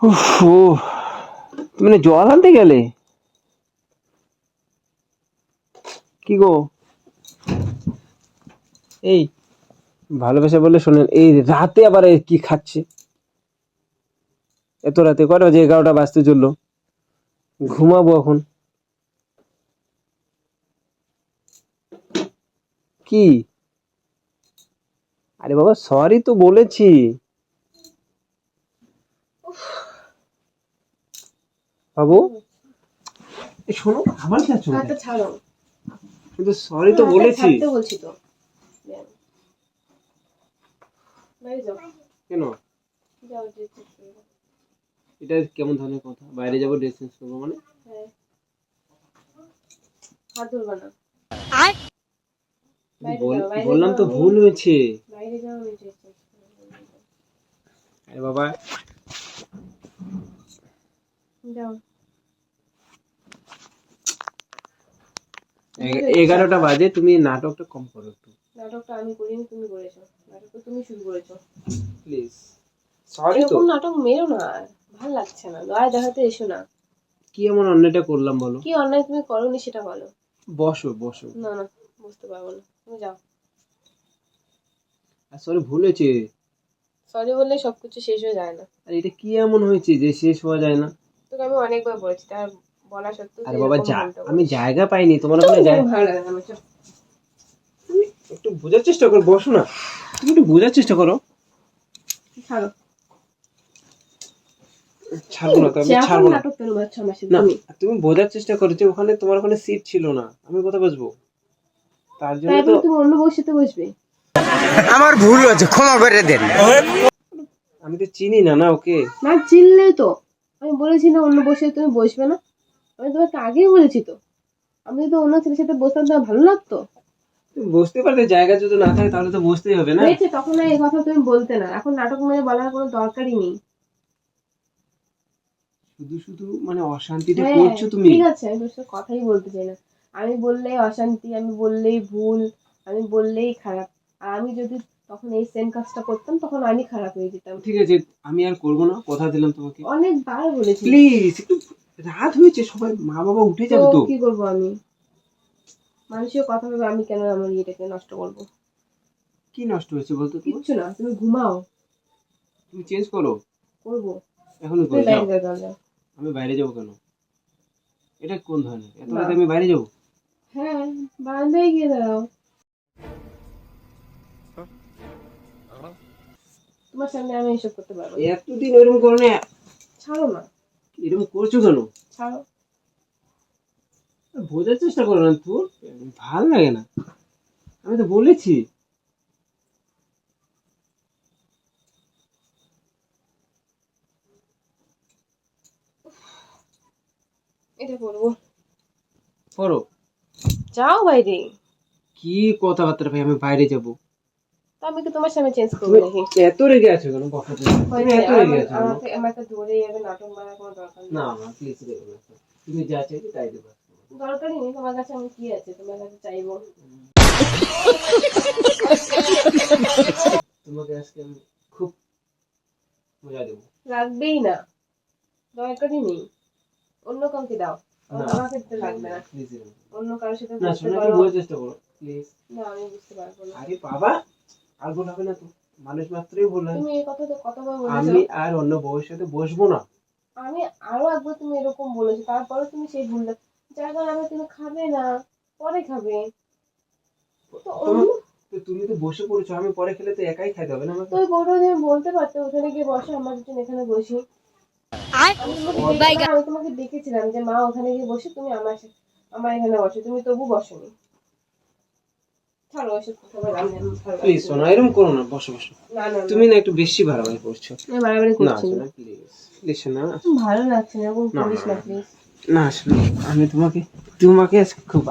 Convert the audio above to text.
উফ, ও তুমি না জল আনতে গেলে? কি গো? এই ভালোবাসা বলে শোনেন, এই রাতে আবার এ কি খাচ্ছে? এত রাতে কটা বাজে? 11টা বাজতে চললো। ঘুমাবো এখন। কি? আরে বাবা সরি তো বলেছি। বাবু এই শোনো, আবার যাচ্ছ কোথায়? হাতটা ছাড়ো। কিন্তু সরি তো হাতটা বলেছি। ছাড়তে বলছি তো। বাইরে যাও। কেন? যাও ড্রেস চেঞ্জ করে নাও। এটা কেমন ধরনের কথা? বাইরে যাবো ড্রেস চেঞ্জ করবো মানে? হ্যাঁ। হাত ধরবা না। বাইরে যাও, বাইরে বললাম যাও, তো ভুল হয়েছে। বাইরে যাও, আমি ড্রেস চেঞ্জ করে নেবো। আরে বাবা যাও। 11টা বাজে, তুমি নাটকটা কম করো একটু নাটকটা আমি করিনি, তুমি করেছো। নাটকটা তুমি শুরু করেছো। প্লিজ। সরি তো। এরকম নাটক মেরো না আর। ভাল লাগছে না, দয়া দেখাতে এসো না। কি এমন অন্যটা করলাম বলো? কি অন্যায় তুমি করোনি সেটা বলো। বসো বসো। না না, বুঝতে পারবো না, তুমি যাও। আর সরি ভুল হয়েছে। সরি বললে সবকিছু শেষ হয়ে যায় না। আর এটা কি এমন হয়েছে যে শেষ হওয়া যায় না? তোকে আমি অনেকবার বলেছি, তার বলা সত্ত্বেও আরে তুই বাবা এরকম উল্টো আমি বলিস। জায়গা পাইনি তোমার ওখানে জায়গা। ভালো লাগে না আমার সব। তুমি একটু বোঝার চেষ্টা করো, বসো না। তুমি একটু বোঝার চেষ্টা করো। ছাড়ো। ছাড়বো না তো, আমি এখন ছাড়বো না। নাটক কেন বাচ্চা আমার সাথে না তুমি? তুমি বোঝার চেষ্টা করো যে ওখানে তোমার ওখানে সিট ছিল না, আমি কোথায় বসবো? তার জন্য তাই তো বলে তুমি অন্য বউর সাথে বসবে? আমার ভুল হয়েছে, ক্ষমা করে দেন। আমি তো চিনি না না ওকে। না চিনলে তো আমি বলেছি না অন্য বউর সাথে তুমি বসবে না? আমি তোমাকে আগেই বলেছি তো। আমি যদি অন্য ছেলের সাথে বসতাম তোমার ভালো লাগতো? তুমি বুঝতে পারতে জায়গা যদি না থাকে তাহলে তো বসতেই হবে না। হয়েছে, তখন আর এই কথা তুমি বলতে না। এখন নাটক মেরে বলার কোনো দরকারই নেই। শুধু শুধু মানে অশান্তিটা হ্যাঁ করছো তুমি। ঠিক আছে, আমি তোর সাথে কথাই বলতে চাই না। আমি বললেই অশান্তি, আমি বললেই ভুল, আমি বললেই খারাপ। আর আমি যদি তখন এই সেম কাজটা করতাম তখন আমি খারাপ হয়ে যেতাম। ঠিক আছে আমি আর করবো না, কথা দিলাম তোমাকে। অনেকবার বলেছি। প্লিজ একটু, রাত হয়েছে, সবাই মা বাবা উঠে তো যাবে তো। কি করবো আমি? মানুষের কথা ভেবে আমি কেন আমার ইয়েটাকে নষ্ট করবো? কি নষ্ট হয়েছে বলতো তোমার? কিচ্ছু না, তুমি ঘুমাও। তুমি চেঞ্জ করো। করবো। এখনই তুমি করো, যাও। বাইরে যাও, যাও। আমি বাইরে যাবো কেন? এটা কোন ধরনের? এত না। রাতে আমি বাইরে যাবো? হ্যাঁ, বারান্দায় গিয়ে দাঁড়াও। তোমার সামনে আমি এসব করতে পারবো না। এতদিন ওইরকম করো না। ছাড়ো না। এরকম করছো কেন? ছাড়ো। বোঝার চেষ্টা করো না তো। ভাল লাগে না, আমি তো বলেছি। এটা করবো। করো। যাও বাইরে। কি কথাবার্তা ভাই, আমি বাইরে যাবো? তো আমি কি তোমার সামনে চেঞ্জ করবো তুমি নাকি? এত রেগে আছো কেন কথাটা? তুমি এত রেগে আছো কেন? আমাকে ধরে যাবে নাটক মারার কোনো দরকার নেই। না না প্লিজ রেগে না। তুমি যা চাইবে তাই দেবো। দরকারই নেই, তোমার কাছে আমি কি আছে তোমার কাছে চাইবো? তোমাকে আজকে আমি খুব মজা দেবো। লাগবেই না, দরকারই নেই। অন্য কাউকে দাও, না আমাকে তো লাগবে না। প্লিজ অন্য কারোর সাথে না, বসতে শোনো একটু পারো। বোঝার চেষ্টা করো প্লিজ। না আমি বুঝতে পারবো না। আরে বাবা, আর ভুল হবে না তো। মানুষ মাত্রই ভুল হয়। তুমি এই কথা তো কতবার বলেছো। আমি আর অন্য বউয়ের সাথে বসবো না। আমি আরো একবার তুমি এরকম বলেছো, তারপরে তুমি সেই ভুলটা। যার কারণে তুমি খাবে না, পরে খাবে। তো অন্য তো তুমি তো বসে পড়েছো, আমি পরে খেলে তো একাই খাইতে হবে না আমাকে? তো বড় যে বলতে পারতো ওখানে গিয়ে বসো, আমার জন্য এখানে বসি। আমি তোমাকে দেখেছিলাম যে মা ওখানে গিয়ে বসে, তুমি আমার এখানে বসে, তুমি তবু বসোনি। ছাড়ো ওইসব কথা বলে আমি ভালো প্লিজ লাগছে না। শোনো, এরকম করো না, বসো বসো। না না তুমি না একটু বেশি বাড়াবাড়ি করছো। আমি বাড়াবাড়ি না করছি না। শোনো প্লিজ, প্লিজ শোনো। ভালো লাগছে না, এরকম না করিস না না প্লিজ। না শোনো, আমি তোমাকে তোমাকে আজকে খুব